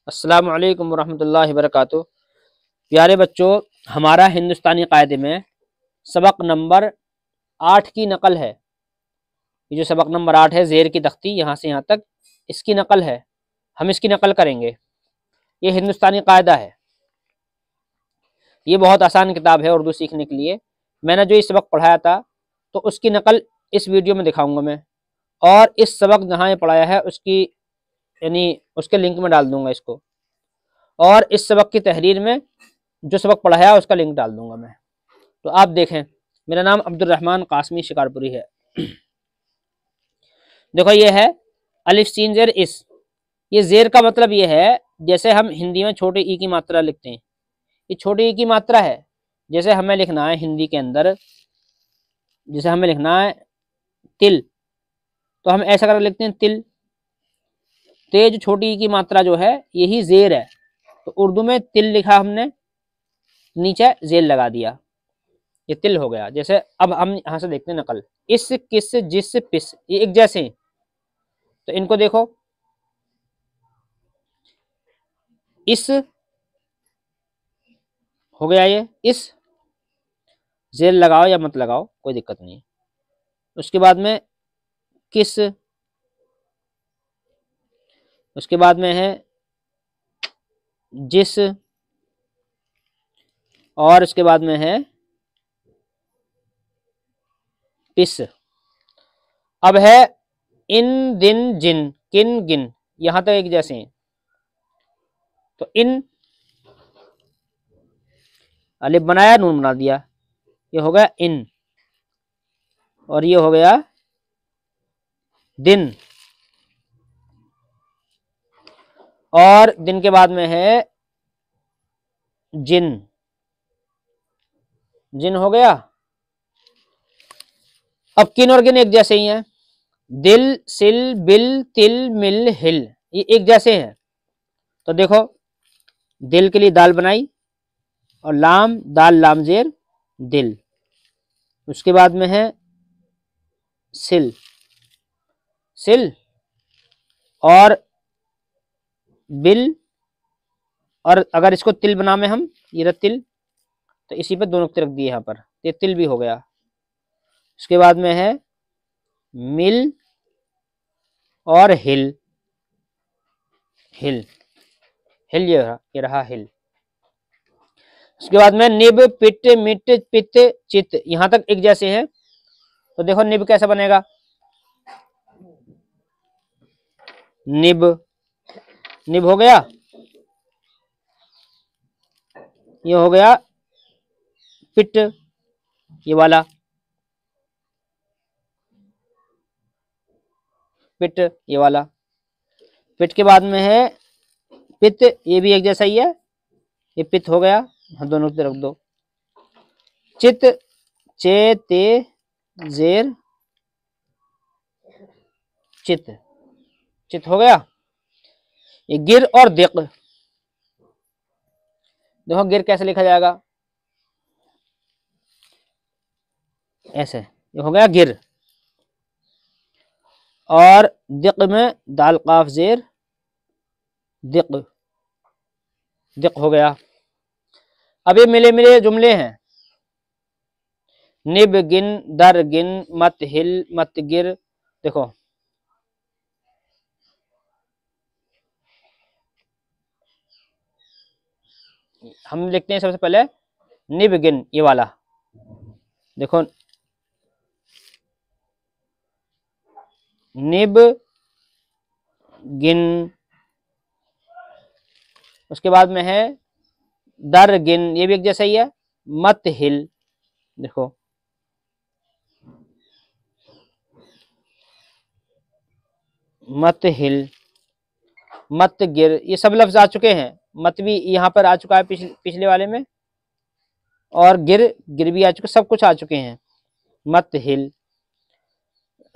अस्सलामु अलैकुम वरहमतुल्लाहि वबरकातुहू। प्यारे बच्चों, हमारा हिंदुस्तानी कायदे में सबक नंबर 8 की नकल है। ये जो सबक नंबर 8 है, ज़ेर की तख्ती यहाँ से यहाँ तक, इसकी नकल है। हम इसकी नकल करेंगे। ये हिंदुस्तानी कायदा है। ये बहुत आसान किताब है उर्दू सीखने के लिए। मैंने जो ये सबक पढ़ाया था तो उसकी नकल इस वीडियो में दिखाऊंगा मैं, और इस सबक जहाँ ये पढ़ाया है उसकी यानी उसके लिंक में डाल दूंगा इसको, और इस सबक की तहरीर में जो सबक पढ़ाया है उसका लिंक डाल दूंगा मैं। तो आप देखें, मेरा नाम अब्दुर्रहमान कासमी शिकारपुरी है। देखो ये है अलिफ सीन ज़ेर इस। ये ज़ेर का मतलब ये है, जैसे हम हिंदी में छोटे ई की मात्रा लिखते हैं, ये छोटे ई की मात्रा है। जैसे हमें लिखना है हिंदी के अंदर, जैसे हमें लिखना है तिल, तो हम ऐसा कर लिखते हैं तिल। तेज छोटी ई की मात्रा जो है यही ज़ेर है। तो उर्दू में तिल लिखा हमने, नीचे ज़ेर लगा दिया, ये तिल हो गया। जैसे अब हम यहां से देखते हैं नकल, इस किस जिस पिस, ये एक जैसे हैं। तो इनको देखो, इस हो गया, ये इस, ज़ेर लगाओ या मत लगाओ कोई दिक्कत नहीं। उसके बाद में किस, उसके बाद में है जिस, और उसके बाद में है पिस। अब है इन दिन जिन किन गिन, यहां तक एक जैसे हैं। तो इन अलिफ बनाया, नून बना दिया, ये हो गया इन, और ये हो गया दिन। और दिन के बाद में है जिन, जिन हो गया। अब किन और गिन एक जैसे ही हैं। दिल सिल बिल तिल मिल हिल, ये एक जैसे हैं। तो देखो, दिल के लिए दाल बनाई, और लाम दाल लाम जेर दिल। उसके बाद में है सिल, सिल, और बिल, और अगर इसको तिल बना में हम, ये रहा तिल, तो इसी पे दो नुक्ते रख दिए यहाँ पर, ये तिल भी हो गया। उसके बाद में है मिल और हिल, हिल, हिल, ये रहा हिल। उसके बाद में निब पिट मिट पित चित, यहां तक एक जैसे हैं। तो देखो निब कैसे बनेगा, निब, निब हो गया, ये हो गया पिट, ये वाला पिट, ये वाला पिट। के बाद में है पित, ये भी एक जैसा ही है, ये पित हो गया, दोनों की रख दो। चित, चे ते जेर चित, चित हो गया। ये गिर और दिक, देखो गिर कैसे लिखा जाएगा, ऐसे, ये हो गया गिर। और दिक में दाल काफ जेर दिक, दिक हो गया। अब ये मिले मिले जुमले हैं, निब गिन दर गिन मत हिल मत गिर। देखो हम लिखते हैं सबसे पहले निब गिन, ये वाला देखो, निब गिन। उसके बाद में है दर गिन, ये भी एक जैसा ही है, मत हिल, देखो मत हिल, मत गिर, ये सब लफ्ज आ चुके हैं। मत भी यहाँ पर आ चुका है पिछले वाले में, और गिर, गिर भी आ चुका, सब कुछ आ चुके हैं। मत हिल,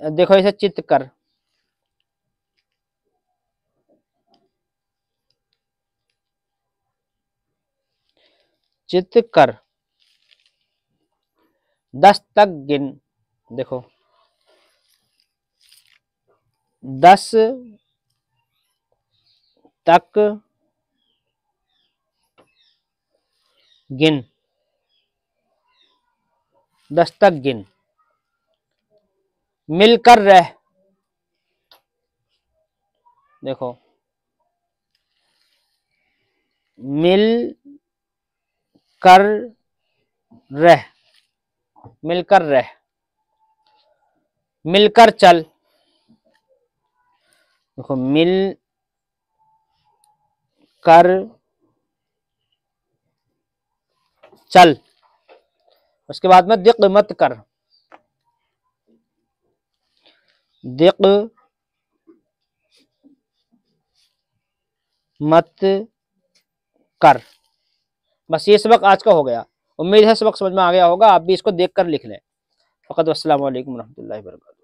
देखो इसे चित कर, चित कर। 10 तक गिन, देखो 10 तक गिन, दस्तक गिन। मिलकर रह, देखो मिल कर रह, मिलकर रह। मिलकर चल, देखो मिल कर चल। उसके बाद में दिक मत कर, दिक मत कर। बस ये सबक आज का हो गया। उम्मीद है सबक समझ में आ गया होगा। आप भी इसको देख कर लिख लें। फ़क़त वस्सलामु अलैकुम रहमतुल्लाहि व बरकातुहू।